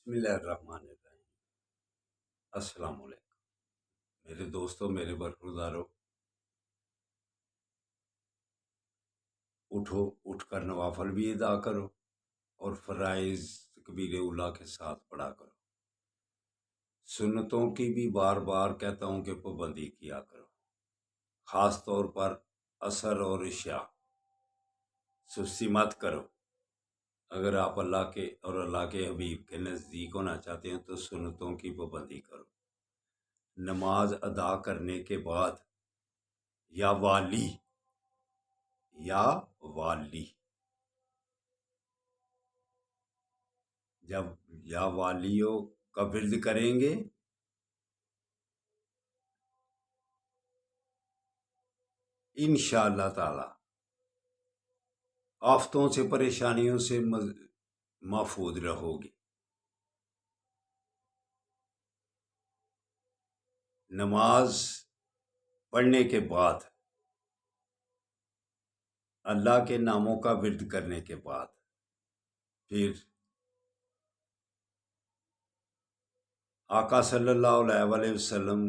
بسم اللہ الرحمن الرحیم۔ السلام علیکم میرے دوستوں، میرے برخورداروں، اٹھو، اٹھ کر نوافل بھی ادا کرو اور فرائض تکبیر اولیٰ کے ساتھ پڑھا کرو۔ سنتوں کی بھی بار بار کہتا ہوں کہ پابندی کیا کرو، خاص طور پر عصر اور عشاء۔ سستی مت کرو۔ اگر آپ اللہ کے اور اللہ کے حبیب کے نزدیک ہونا چاہتے ہیں تو سنتوں کی پابندی کرو۔ نماز ادا کرنے کے بعد یا والی جب یا والیوں کا ورد کریں گے انشاءاللہ تعالی آفتوں سے، پریشانیوں سے محفوظ رہو گے۔ نماز پڑھنے کے بعد، اللہ کے ناموں کا ورد کرنے کے بعد، پھر آقا صلی اللہ علیہ وسلم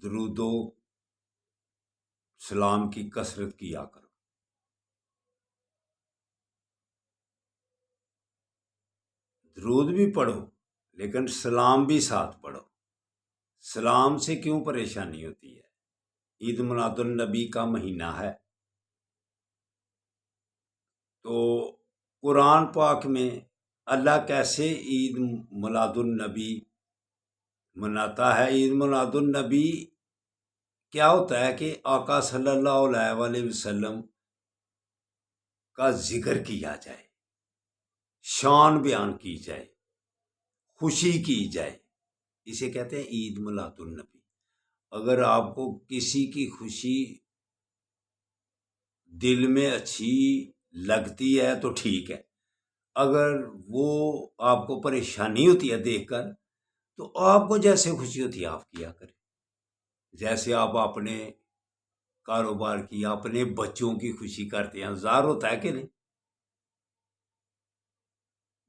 درود و سلام کی کثرت کیا کرو۔ درود بھی پڑھو لیکن سلام بھی ساتھ پڑھو۔ سلام سے کیوں پریشانی ہوتی ہے؟ عید میلاد النبی کا مہینہ ہے، تو قرآن پاک میں اللہ کیسے عید میلاد النبی مناتا ہے؟ عید میلاد النبی کیا ہوتا ہے کہ آقا صلی اللہ علیہ وسلم کا ذکر کیا جائے، شان بیان کی جائے، خوشی کی جائے، اسے کہتے ہیں عید میلاد النبی۔ اگر آپ کو کسی کی خوشی دل میں اچھی لگتی ہے تو ٹھیک ہے، اگر وہ آپ کو پریشانی ہوتی ہے دیکھ کر تو آپ کو جیسے خوشی ہوتی ہے آپ کیا کریں۔ جیسے آپ اپنے کاروبار کی، اپنے بچوں کی خوشی کرتے ہیں، ظاہر ہوتا ہے کہ نہیں؟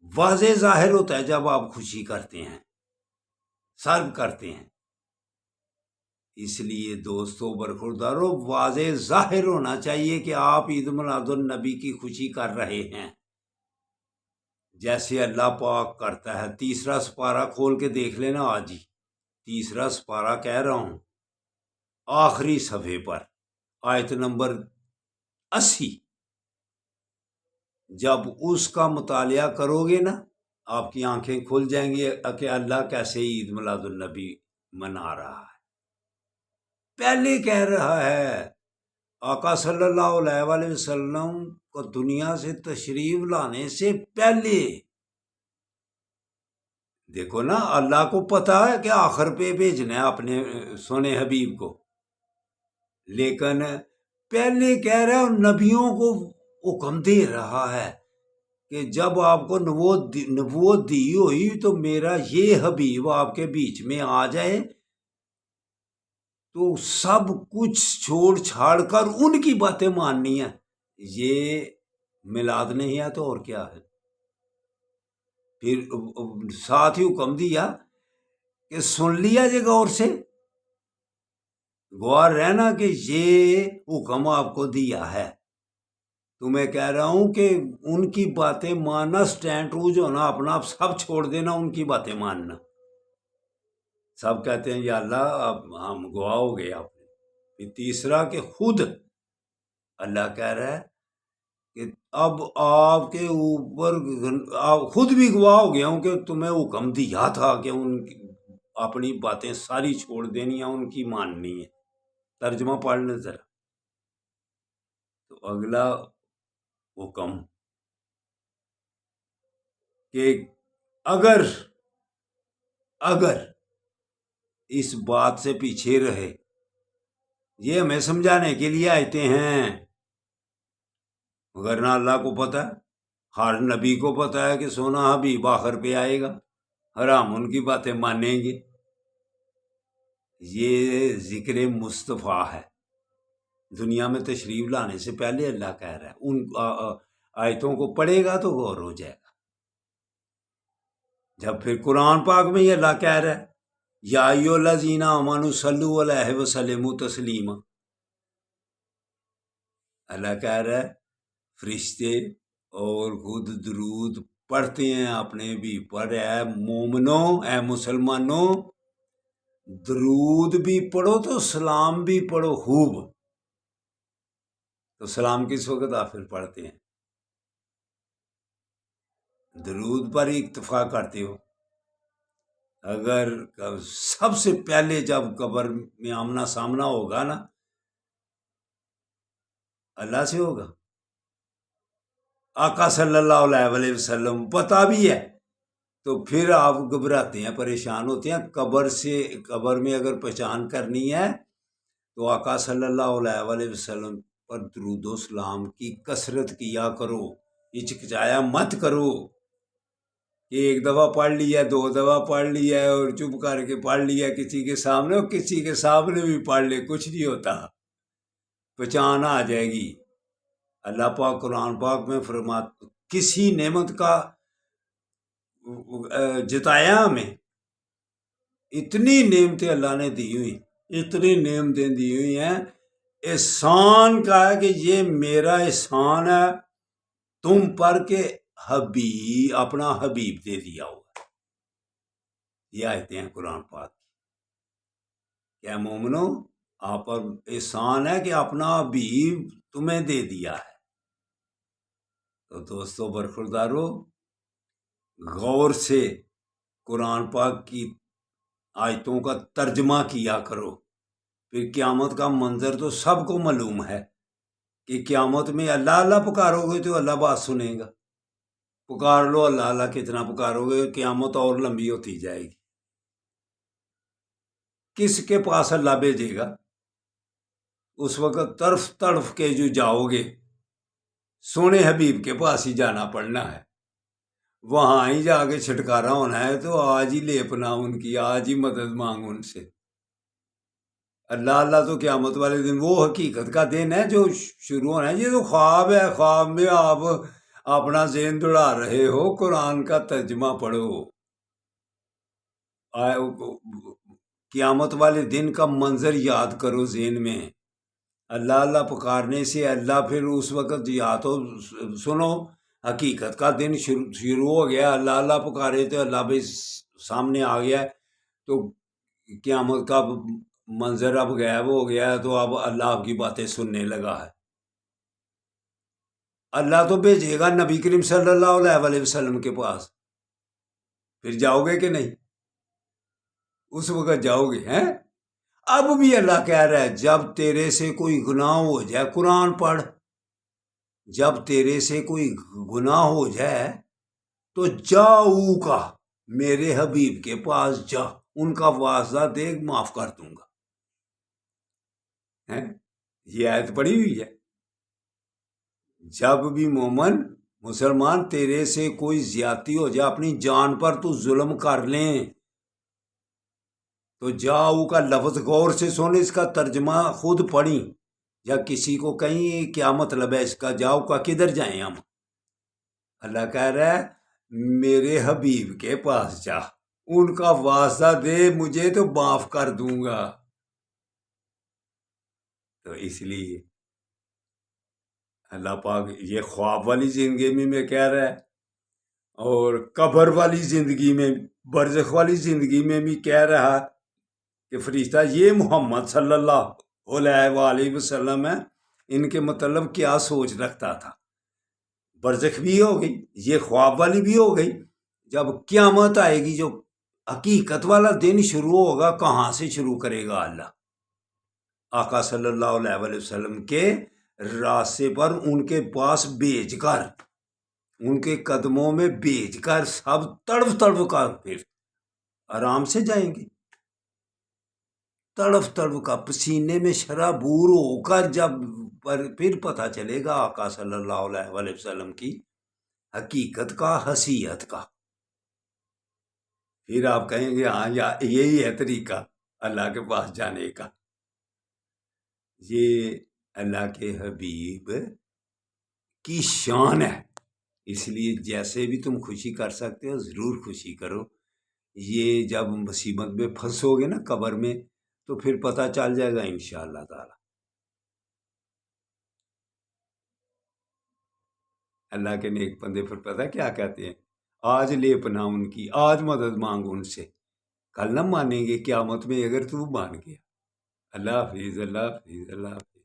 واضح ظاہر ہوتا ہے جب آپ خوشی کرتے ہیں، سرو کرتے ہیں۔ اس لیے دوستوں، برخورداروں، واضح ظاہر ہونا چاہیے کہ آپ عید میلاد النبی کی خوشی کر رہے ہیں، جیسے اللہ پاک کرتا ہے۔ تیسرا سپارہ کھول کے دیکھ لینا آج ہی، تیسرا سپارہ کہہ رہا ہوں، آخری صفحے پر آیت نمبر 80۔ جب اس کا مطالعہ کرو گے نا، آپ کی آنکھیں کھل جائیں گی کہ اللہ کیسے عید میلاد النبی منا رہا ہے۔ پہلے کہہ رہا ہے آقا صلی اللہ علیہ وسلم کو دنیا سے تشریف لانے سے پہلے، دیکھو نا، اللہ کو پتا ہے کہ آخر پہ بھیجنا ہے اپنے سونے حبیب کو، لیکن پہلے کہہ رہا ہے، نبیوں کو حکم دے رہا ہے کہ جب آپ کو نبوت دی ہوئی تو میرا یہ حبیب آپ کے بیچ میں آ جائے تو سب کچھ چھوڑ چھاڑ کر ان کی باتیں ماننی ہے۔ یہ میلاد نہیں ہے تو اور کیا ہے؟ پھر ساتھ ہی حکم دیا کہ سن لیا جائے غور سے، گوار رہنا کہ یہ حکم آپ کو دیا ہے۔ تو میں کہہ رہا ہوں کہ ان کی باتیں ماننا، سٹینڈ روز ہونا، اپنا آپ سب چھوڑ دینا، ان کی باتیں ماننا۔ سب کہتے ہیں یا اللہ اب ہم گواہ ہو گئے آپ نے۔ پھر تیسرا کہ خود اللہ کہہ رہا ہے کہ اب آپ کے اوپر خود بھی گواہ ہو گیا ہوں کہ تمہیں حکم دیا تھا کہ ان کی اپنی باتیں ساری چھوڑ دینی ہیں، ان کی ماننی ہے۔ ترجمہ پڑھ لیں ذرا۔ تو اگلا حکم کہ اگر اس بات سے پیچھے رہے، یہ ہمیں سمجھانے کے لیے آتے ہیں، مگر نہ اللہ کو پتا ہے، ہر نبی کو پتا ہے کہ سونا حبیب آخر پہ آئے گا، حرام ان کی باتیں مانیں گے۔ یہ ذکر مصطفیٰ ہے، دنیا میں تشریف لانے سے پہلے اللہ کہہ رہا ہے۔ ان آیتوں کو پڑھے گا تو غور ہو جائے گا۔ جب پھر قرآن پاک میں یہ اللہ کہہ رہا ہے یا ایھا الذین آمنوا صلوا علیہ وسلموا تسلیما، اللہ کہہ رہا ہے فرشتے اور خود درود پڑھتے ہیں اپنے بھی پر اے مومنوں، اے مسلمانوں، درود بھی پڑھو تو سلام بھی پڑھو خوب۔ تو سلام کس وقت آپ پھر پڑھتے ہیں؟ درود پر ہی اکتفا کرتے ہو۔ اگر سب سے پہلے جب قبر میں آمنا سامنا ہوگا نا، اللہ سے ہوگا، آقا صلی اللہ علیہ وسلم پتہ بھی ہے، تو پھر آپ گھبراتے ہیں، پریشان ہوتے ہیں۔ قبر میں اگر پہچان کرنی ہے تو آقا صلی اللہ علیہ وسلم پر درود و سلام کی کثرت کیا کرو، ہچکچایا مت کرو کہ ایک دفعہ پڑھ لیا، دو دفعہ پڑھ لیا اور چپ کر کے پڑھ لیا کسی کے سامنے، اور کسی کے سامنے بھی پڑھ لے، کچھ نہیں ہوتا، پہچان آ جائے گی۔ اللہ پاک قرآن پاک میں فرماتا، کسی نعمت کا جتایا ہمیں، اتنی نعمتیں اللہ نے دی ہوئی، اتنی نعمتیں دی ہوئی ہیں، احسان کا ہے کہ یہ میرا احسان ہے تم پر کہ حبیب، اپنا حبیب دے دیا ہوا۔ یہ آیتیں ہیں قرآن پاک، کیا مومنو آپ پر احسان ہے کہ اپنا حبیب تمہیں دے دیا ہے۔ تو دوستو برخوردارو، غور سے قرآن پاک کی آیتوں کا ترجمہ کیا کرو، پھر قیامت کا منظر تو سب کو معلوم ہے کہ قیامت میں اللہ اللہ پکارو گے تو اللہ بات سنے گا، پکار لو اللہ اللہ کتنا پکارو گے، قیامت اور لمبی ہوتی جائے گی۔ کس کے پاس اللہ بھیجے گا؟ اس وقت تڑف تڑف کے جو جاؤ گے، سونے حبیب کے پاس ہی جانا پڑنا ہے، وہاں ہی جا کے چھٹکارا ہونا ہے۔ تو آج ہی لیپنا ان کی، آج ہی مدد مانگ ان سے۔ اللہ اللہ تو قیامت والے دن، وہ حقیقت کا دن ہے جو شروع ہونا ہے۔ یہ تو خواب ہے، خواب میں آپ اپنا ذہن دوڑا رہے ہو، قرآن کا ترجمہ پڑھو، قیامت والے دن کا منظر یاد کرو ذہن میں۔ اللہ اللہ پکارنے سے اللہ پھر اس وقت یا تو سنو حقیقت کا دن شروع ہو گیا، اللہ اللہ پکارے تو اللہ بھی سامنے آ گیا، تو قیامت کا منظر اب غائب ہو گیا ہے، تو اب اللہ آپ کی باتیں سننے لگا ہے۔ اللہ تو بھیجے گا نبی کریم صلی اللہ علیہ وسلم کے پاس، پھر جاؤ گے کہ نہیں؟ اس وقت جاؤ گے ہیں؟ اب بھی اللہ کہہ رہا ہے جب تیرے سے کوئی گناہ ہو جائے، قرآن پڑھ، جب تیرے سے کوئی گناہ ہو جائے تو جاؤ کا میرے حبیب کے پاس جا، ان کا واسطہ دے، معاف کر دوں گا۔ یہ آیت پڑھی ہوئی ہے۔ جب بھی مومن مسلمان تیرے سے کوئی زیادتی ہو جائے، اپنی جان پر تو ظلم کر لیں، تو جاؤ کا لفظ غور سے سن، اس کا ترجمہ خود پڑھی، یا کسی کو کہیں کیا مطلب ہے اس کا، جاؤ کا کدھر جائیں ہم؟ اللہ کہہ رہا ہے میرے حبیب کے پاس جا، ان کا واسطہ دے، مجھے تو معاف کر دوں گا۔ تو اس لیے اللہ پاک یہ خواب والی زندگی میں کہہ رہا ہے، اور قبر والی زندگی میں، برزخ والی زندگی میں بھی کہہ رہا کہ فرشتہ یہ محمد صلی اللہ علیہ وآلہ وسلم ہے، ان کے مطلب کیا سوچ رکھتا تھا۔ برزخ بھی ہو گئی، یہ خواب والی بھی ہو گئی، جب قیامت آئے گی، جو حقیقت والا دن شروع ہوگا، کہاں سے شروع کرے گا اللہ؟ آقا صلی اللہ علیہ وسلم کے راستے پر ان کے پاس بھیج کر، ان کے قدموں میں بھیج کر، سب تڑف تڑف کر پھر آرام سے جائیں گے، تڑف تڑف کا پسینے میں شرابور ہو کر، جب پھر پتہ چلے گا آقا صلی اللہ علیہ وسلم کی حقیقت کا، حیثیت کا، پھر آپ کہیں گے ہاں یہی ہے طریقہ اللہ کے پاس جانے کا۔ یہ اللہ کے حبیب کی شان ہے اس لیے جیسے بھی تم خوشی کر سکتے ہو ضرور خوشی کرو. یہ جب مصیبت میں پھنسو گے نا قبر میں تو پھر پتہ چل جائے گا انشاءاللہ تعالی. اللہ کے نیک بندے پھر پتہ کیا کہتے ہیں؟ آج لے پناہ ان کی، آج مدد مانگ ان سے، کل نہ مانیں گے قیامت میں اگر تو مان گیا. اللہ حافظ، اللہ حافظ، اللہ حافظ.